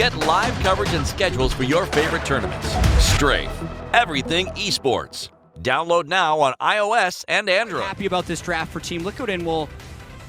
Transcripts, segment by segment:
Get live coverage and schedules for your favorite tournaments. Strafe. Everything eSports. Download now on iOS and Android. Happy about this draft for Team Liquid, and we'll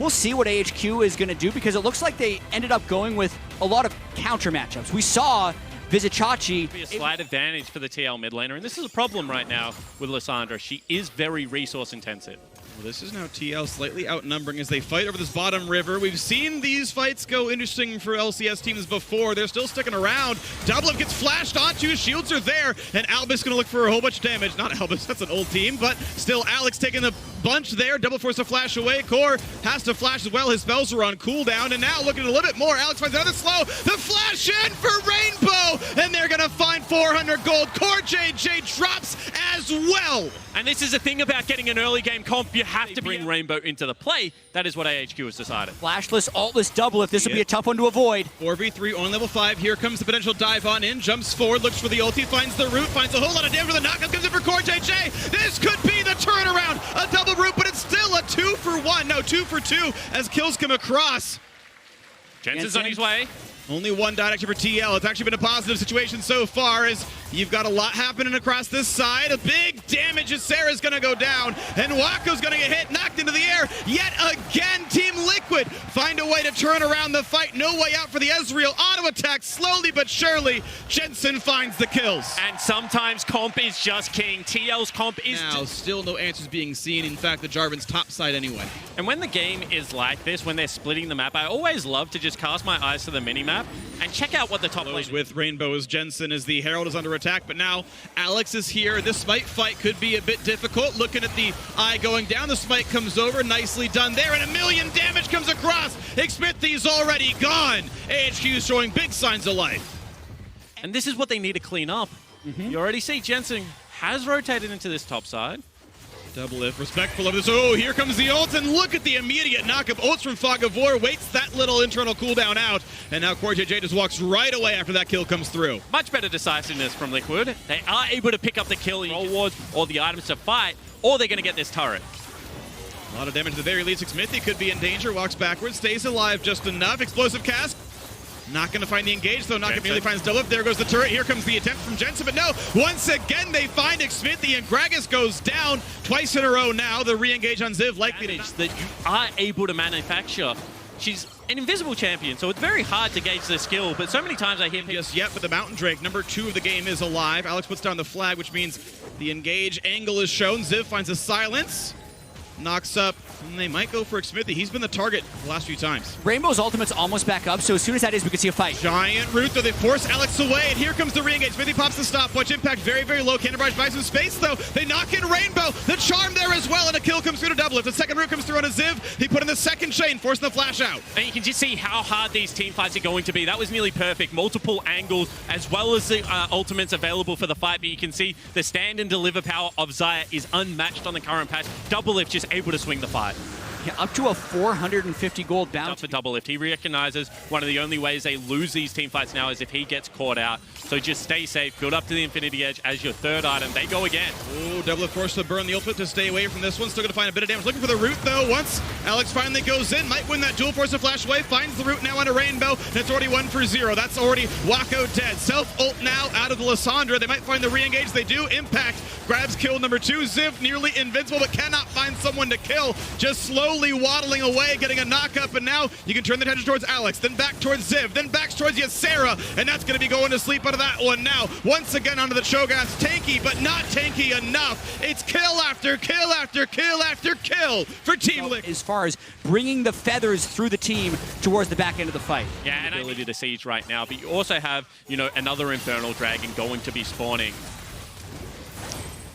see what AHQ is going to do, because it looks like they ended up going with a lot of counter matchups. We saw Vizicachi. Be a slight advantage for the TL mid laner, and this is a problem right now with Lissandra. She is very resource intensive. Well, this is now TL slightly outnumbering as they fight over this bottom river. We've seen these fights go interesting for LCS teams before. They're still sticking around. Doubleup gets flashed onto, shields are there, and Albus gonna look for a whole bunch of damage. Not Albus, that's an old team, but still Alex taking the bunch there. Double force to flash away. Core has to flash as well. His spells are on cooldown, and now looking a little bit more. Alex finds another slow. The flash in for Rainbow, and they're gonna find 400 gold. Core JJ drops as well. And this is the thing about getting an early game comp. You have to bring Rainbow into the play. That is what AHQ has decided. Flashless, altless Doubleup. This will be a tough one to avoid. 4v3 on level 5. Here comes the potential dive on in. Jumps forward, looks for the ulti, finds the root, finds a whole lot of damage with the knockup, comes in for Core JJ. This could be the turnaround. A double root, but it's still a 2-for-1. No, 2-for-2 as kills come across. Jensen's on his way. Only one died actually for TL. It's actually been a positive situation so far, as you've got a lot happening across this side. A big damage as Sarah's going to go down, and Waco's going to get hit, knocked into the air. Yet again, Team Liquid find a way to turn around the fight. No way out for the Ezreal. Auto attack slowly but surely. Jensen finds the kills. And sometimes comp is just king. TL's comp is... Now, still no answers being seen. In fact, the Jarvan's top side anyway. And when the game is like this, when they're splitting the map, I always love to just cast my eyes to the mini-map and check out what the top lane is. With Rainbow as Jensen as the Herald is under attack, but now Alex is here. This smite fight could be a bit difficult. Looking at the eye going down, the smite comes over, nicely done there, and 1,000,000 damage comes across. Xmithie's already gone. AHQ is showing big signs of life. And this is what they need to clean up. You already see Jensen has rotated into this top side. Doubleup, respectful of this. Oh, here comes the ult, and look at the immediate knockup. Ults from Fog of War, waits that little internal cooldown out, and now Core JJ just walks right away after that kill comes through. Much better decisiveness from Liquid. They are able to pick up the kill, roll wards, or the items to fight, or they're going to get this turret. A lot of damage at the very least. Xmithie could be in danger, walks backwards, stays alive just enough. Explosive cast. Not going to find the engage, though. Not immediately finds Doubleup. There goes the turret. Here comes the attempt from Jensen, but no. Once again, they find Xmithie, and Gragas goes down twice in a row now. The re-engage on Ziv likely to... that you are able to manufacture. She's an invisible champion, so it's very hard to gauge the skill, but so many times I hear people... Yes, yet, but the Mountain Drake, number 2 of the game, is alive. Alex puts down the flag, which means the engage angle is shown. Ziv finds a silence. Knocks up, and they might go for Xmithie. He's been the target the last few times. Rainbow's ultimate's almost back up, so as soon as that is, we can see a fight. Giant root, though. They force Alex away, and here comes the re-engage. Xmithie pops the stopwatch. Impact very, very low. Cannon Barrage buys some space, though. They knock in Rainbow. The charm there as well, and a kill comes through to Doubleup. The second root comes through on a Ziv. He put in the second chain, forcing the flash out. And you can just see how hard these team fights are going to be. That was nearly perfect. Multiple angles, as well as the ultimates available for the fight, but you can see the stand and deliver power of Xayah is unmatched on the current patch. Doublelift just able to swing the fight. Yeah, up to a 450 gold bounce. For Doublelift. He recognizes one of the only ways they lose these team fights now is if he gets caught out. So just stay safe, build up to the Infinity Edge as your third item. They go again. Oh, Doublelift forced to burn the ultimate to stay away from this one. Still going to find a bit of damage. Looking for the root, though. Once Alex finally goes in, might win that duel, force to flash away, finds the root now on a Rainbow, and it's already 1-for-0. That's already Waco dead. Self-ult now out of the Lissandra. They might find the re-engage. They do. Impact grabs kill number 2. Ziv nearly invincible, but cannot find someone to kill. Just slowly waddling away, getting a knock-up, and now you can turn the attention towards Alex, then back towards Ziv, then back towards Ysera, and that's going to be going to sleep out of that one now. Once again onto the Cho'Gath. Tanky, but not tanky enough. It's kill after kill after kill after kill for Team Liquid. As far as bringing the feathers through the team towards the back end of the fight. Yeah, and ability to siege right now, but you also have, you know, another Infernal Dragon going to be spawning.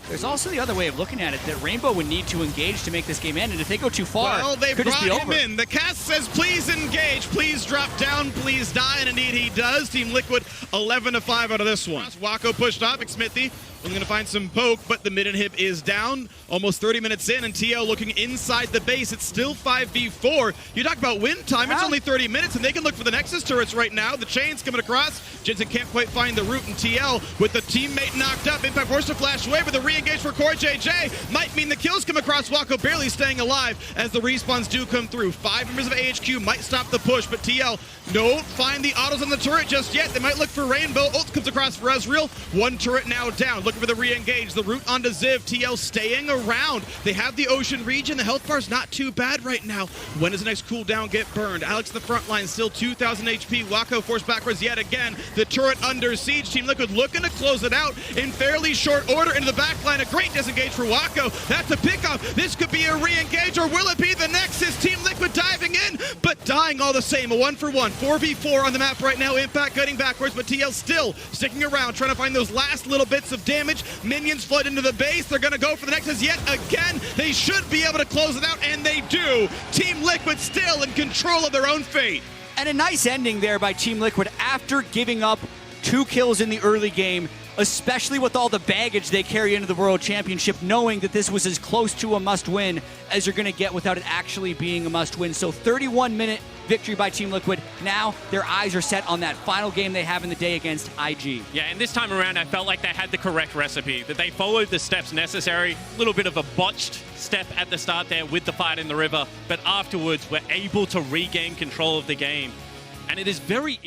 There's also the other way of looking at it, that Rainbow would need to engage to make this game end, and if they go too far, well, they could brought just be him over. in. The cast says, please engage, please drop down, please die, and indeed he does. Team Liquid 11-5 out of this one. Waco pushed off. Xmithie I'm going to find some poke, but the mid inhib is down. Almost 30 minutes in, and TL looking inside the base. It's still 5v4. You talk about win time. It's only 30 minutes, and they can look for the Nexus turrets right now. The chain's coming across. Jensen can't quite find the root, and TL with the teammate knocked up. Impact forced to flash away, but the re-engage for Core JJ. Might mean the kills come across. Wako barely staying alive as the respawns do come through. 5 members of AHQ might stop the push, but TL don't find the autos on the turret just yet. They might look for Rainbow. Ult comes across for Ezreal. 1 turret now down. Looking for the re-engage. The route onto Ziv. TL staying around. They have the ocean region. The health bar's not too bad right now. When does the next cooldown get burned? Alex in the front line, still 2,000 HP. Wako forced backwards yet again. The turret under siege. Team Liquid looking to close it out in fairly short order into the back line. A great disengage for Wako. That's a pickup. This could be a re-engage, or will it be the Nexus? Team Liquid diving in, but dying all the same. A 1-for-1. 4v4 on the map right now. Impact cutting backwards, but TL still sticking around, trying to find those last little bits of damage. Minions flood into the base. They're going to go for the Nexus yet again. They should be able to close it out, and they do. Team Liquid still in control of their own fate. And a nice ending there by Team Liquid after giving up 2 kills in the early game, especially with all the baggage they carry into the World Championship, knowing that this was as close to a must-win as you're going to get without it actually being a must-win. So 31-minute victory by Team Liquid. Now their eyes are set on that final game they have in the day against IG. Yeah, and this time around, I felt like they had the correct recipe, that they followed the steps necessary. A little bit of a botched step at the start there with the fight in the river, but afterwards were able to regain control of the game. And it is very